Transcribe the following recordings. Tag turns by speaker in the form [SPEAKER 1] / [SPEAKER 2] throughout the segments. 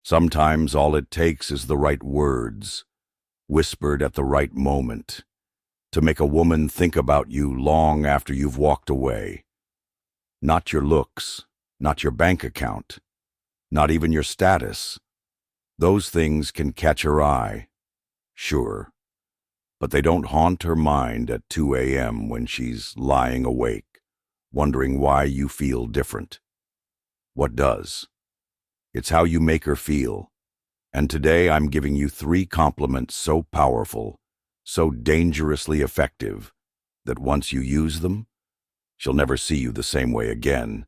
[SPEAKER 1] Sometimes all it takes is the right words, whispered at the right moment, to make a woman think about you long after you've walked away. Not your looks, not your bank account, not even your status. Those things can catch her eye, sure, but they don't haunt her mind at 2 a.m. when she's lying awake, wondering why you feel different. What does? It's how you make her feel. And today I'm giving you 3 compliments so powerful, so dangerously effective, that once you use them, she'll never see you the same way again.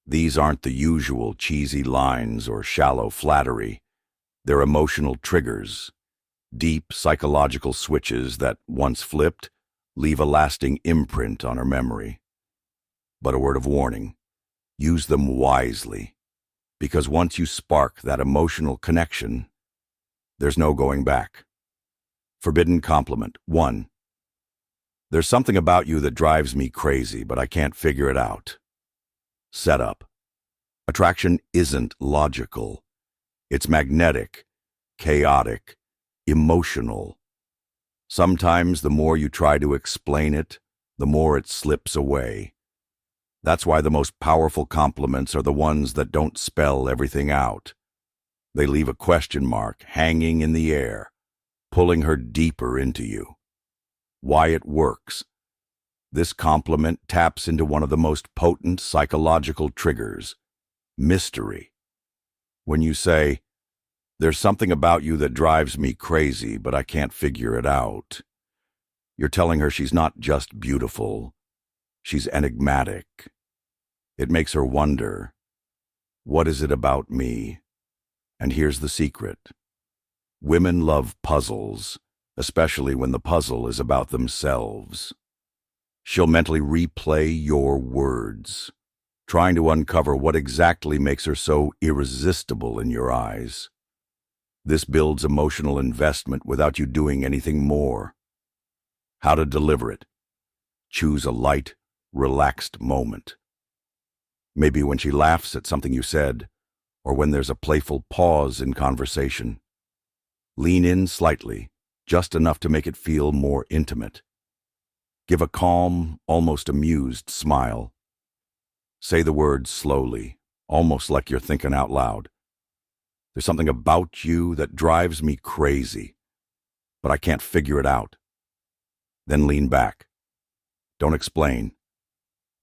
[SPEAKER 1] These aren't the usual cheesy lines or shallow flattery. They're emotional triggers, deep psychological switches that, once flipped, leave a lasting imprint on her memory. But a word of warning, use them wisely, because once you spark that emotional connection, there's no going back. Forbidden compliment. 1. There's something about you that drives me crazy, but I can't figure it out. Setup. Attraction isn't logical. It's magnetic, chaotic, emotional. Sometimes the more you try to explain it, the more it slips away. That's why the most powerful compliments are the ones that don't spell everything out. They leave a question mark hanging in the air, pulling her deeper into you. Why it works. This compliment taps into one of the most potent psychological triggers, mystery. When you say, "There's something about you that drives me crazy, but I can't figure it out," you're telling her she's not just beautiful, she's enigmatic. It makes her wonder, what is it about me? And here's the secret. Women love puzzles, especially when the puzzle is about themselves. She'll mentally replay your words, trying to uncover what exactly makes her so irresistible in your eyes. This builds emotional investment without you doing anything more. How to deliver it. Choose a light, relaxed moment. Maybe when she laughs at something you said, or when there's a playful pause in conversation. Lean in slightly, just enough to make it feel more intimate. Give a calm, almost amused smile. Say the words slowly, almost like you're thinking out loud. There's something about you that drives me crazy, but I can't figure it out. Then lean back. Don't explain.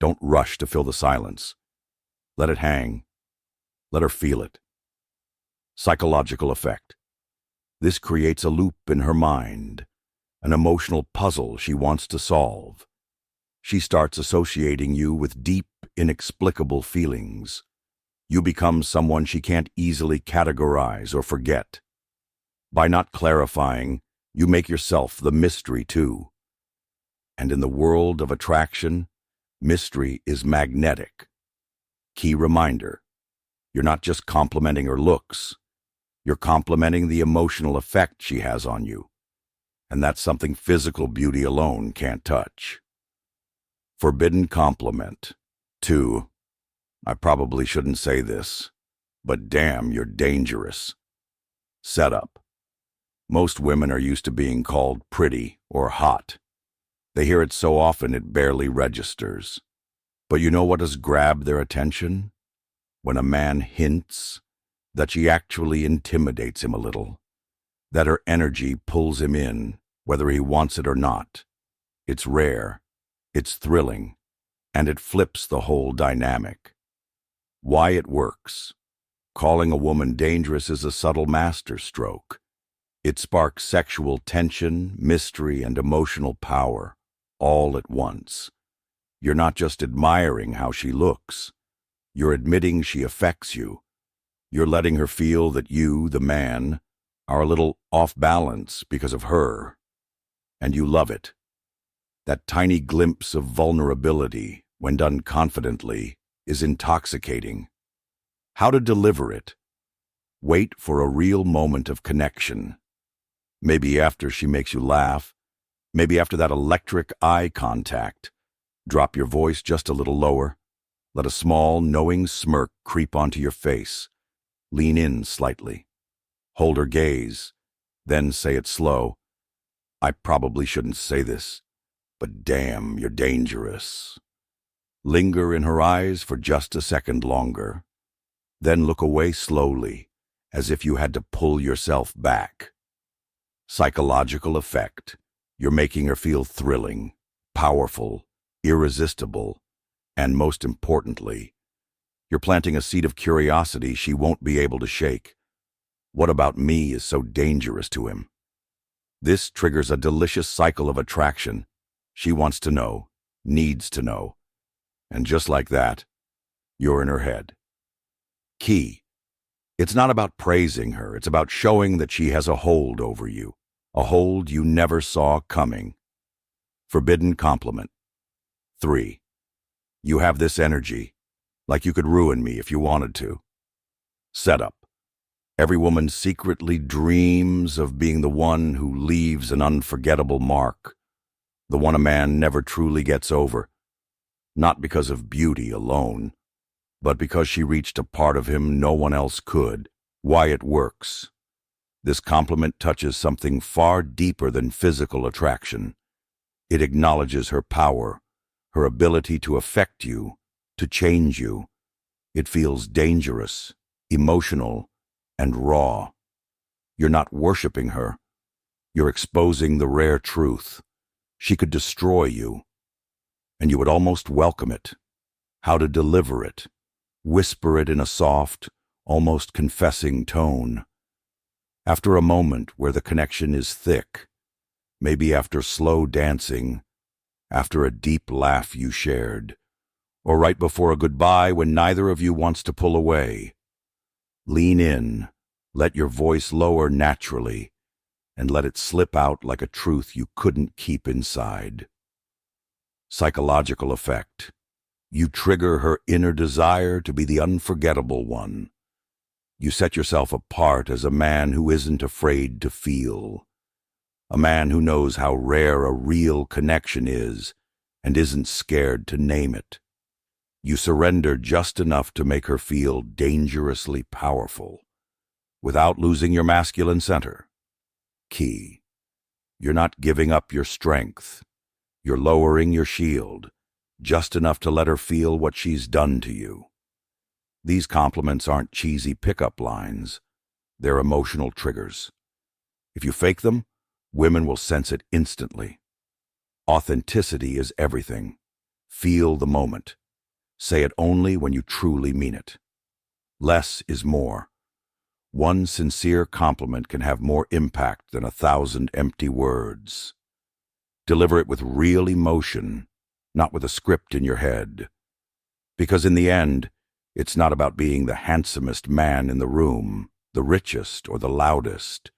[SPEAKER 1] Don't rush to fill the silence. Let it hang. Let her feel it. Psychological effect. This creates a loop in her mind, an emotional puzzle she wants to solve. She starts associating you with deep, inexplicable feelings. You become someone she can't easily categorize or forget. By not clarifying, you make yourself the mystery too. And in the world of attraction, mystery is magnetic. Key reminder, you're not just complimenting her looks, you're complimenting the emotional effect she has on you. And that's something physical beauty alone can't touch. Forbidden compliment. 2. I probably shouldn't say this, but damn, you're dangerous. Setup. Most women are used to being called pretty or hot. They hear it so often it barely registers. But you know what has grabbed their attention? When a man hints that she actually intimidates him a little, that her energy pulls him in, whether he wants it or not. It's rare, it's thrilling, and it flips the whole dynamic. Why it works. Calling a woman dangerous is a subtle masterstroke. It sparks sexual tension, mystery, and emotional power, all at once. You're not just admiring how she looks. You're admitting she affects you. You're letting her feel that you, the man, are a little off balance because of her. And you love it. That tiny glimpse of vulnerability, when done confidently, is intoxicating. How to deliver it? Wait for a real moment of connection. Maybe after she makes you laugh. Maybe after that electric eye contact. Drop your voice just a little lower. Let a small, knowing smirk creep onto your face. Lean in slightly. Hold her gaze. Then say it slow. I probably shouldn't say this, but damn, you're dangerous. Linger in her eyes for just a second longer. Then look away slowly, as if you had to pull yourself back. Psychological effect. You're making her feel thrilling, powerful, irresistible, and most importantly, you're planting a seed of curiosity she won't be able to shake. What about me is so dangerous to him? This triggers a delicious cycle of attraction. She wants to know, needs to know. And just like that, you're in her head. Key. It's not about praising her, it's about showing that she has a hold over you, a hold you never saw coming. Forbidden compliment. 3. You have this energy, like you could ruin me if you wanted to. Setup. Every woman secretly dreams of being the one who leaves an unforgettable mark, the one a man never truly gets over, not because of beauty alone, but because she reached a part of him no one else could. Why it works. This compliment touches something far deeper than physical attraction. It acknowledges her power, her ability to affect you, to change you. It feels dangerous, emotional, and raw. You're not worshiping her. You're exposing the rare truth. She could destroy you, and you would almost welcome it. How to deliver it. Whisper it in a soft, almost confessing tone. After a moment where the connection is thick, maybe after slow dancing, after a deep laugh you shared, or right before a goodbye when neither of you wants to pull away. Lean in, let your voice lower naturally, and let it slip out like a truth you couldn't keep inside. Psychological effect. You trigger her inner desire to be the unforgettable one. You set yourself apart as a man who isn't afraid to feel. A man who knows how rare a real connection is and isn't scared to name it. You surrender just enough to make her feel dangerously powerful, without losing your masculine center. Key. You're not giving up your strength. You're lowering your shield, just enough to let her feel what she's done to you. These compliments aren't cheesy pickup lines. They're emotional triggers. If you fake them, women will sense it instantly. Authenticity is everything. Feel the moment. Say it only when you truly mean it. Less is more. One sincere compliment can have more impact than 1,000 empty words. Deliver it with real emotion, not with a script in your head. Because in the end, it's not about being the handsomest man in the room, the richest or the loudest.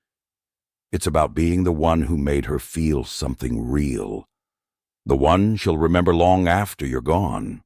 [SPEAKER 1] It's about being the one who made her feel something real, the one she'll remember long after you're gone.